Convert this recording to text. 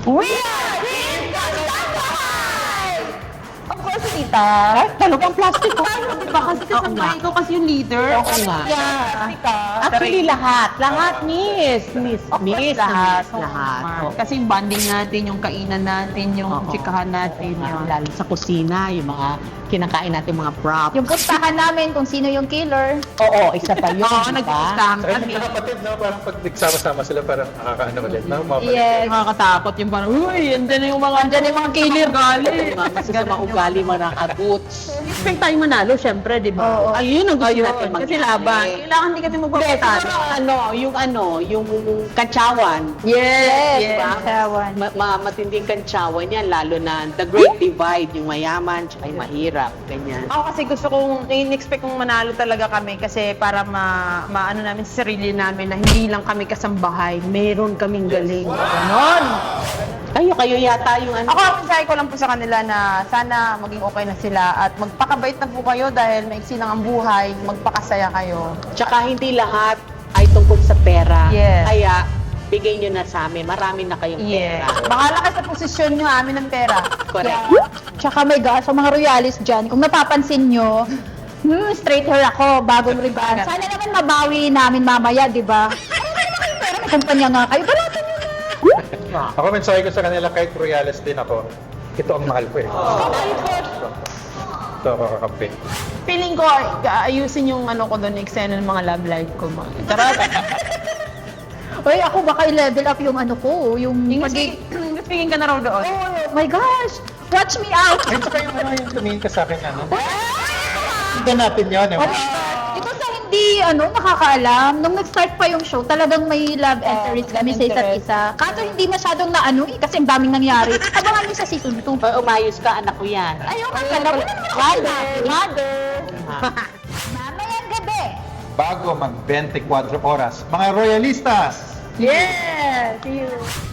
We are Team Kasambahay! Of course, tita. Talagang plastic ko. Diba kasi kasambahay ko kasi yung leader. Oo nga. Yeah. Tita. Actually, lahat, miss. Of course, lahat. Lahat. Oo. Kasi yung bonding natin, yung kainan natin, yung Oo. chikahan natin. Yung lalo sa kusina, yung mga kinakain natin mga props. Yung puntahan namin kung sino yung killer. Oo, isa pa yun, Oo, di ba? nag-isang Sa kami. mga kapatid, no, parang pag nagsama-sama sila, parang nakakaano ulit, no? Mabalik. Yes. Nakakatakot yung parang, uy, andyan na yung mga killer gali. Kasi sa mga ugali, mga nakagoots. Expect tayong manalo, syempre, di ba? Oo. Ayun ang gusto Ayun, natin. Kasi mangyari. laban. Kailangan hindi kami magpapatalo. Yung kantsawan. Yes, Yes, yes. Katawan. Matinding kantsawan yan, lalo na the great divide, yung mayaman, tsaka yung mahirap, ganyan. Ako kasi gusto kong, in-expect kong manalo talaga kami kasi para maano namin sa sarili namin na hindi lang kami kasambahay, meron kaming galing. Ganon. Kayo yata yung ano. Ako, mensahe ko lang po sa kanila na sana maging okay na sila at magpakabait na po kayo dahil maiksi lang ang buhay, magpakasaya kayo. Tsaka hindi lahat ay tungkol sa pera. Yes. Kaya, bigay nyo na sa amin. Marami na kayong Yeah. pera. Bahala ka sa posisyon nyo, amin ng pera. Correct. Tsaka may gas, sa mga royalist dyan, kung napapansin nyo, straight hair ako, bagong ribbon. Sana naman mabawi namin mamaya, di ba? Ano naman kayo pera? May kumpanya nga kayo. Balatan nyo na. Ako, mensahe ko sa kanila, kahit royalist din ako, ito ang mahal ko eh. Ito ako kakampi. Feeling ko, ayusin yung ano ko doon, eksena ng mga love life ko. Charot. Uy, ako baka i-level up yung ano ko, yung Speaking ka na raw doon. Oh my gosh! Watch me out! Ay, saka yung ano, yung tumingin ka sa akin, ano? Tignan natin yun, eh. Ito sa hindi nakakaalam, nung nag-start pa yung show, talagang may love interest kami sa isa't isa. Kaso hindi masyadong naano kasi ang daming nangyari. Abangan niyo sa season 2. Umayos ka, anak ko yan. Ayun ang pala. Mother! Mamayang gabi! Bago mag 24 oras, mga royalistas! Yeah! See you!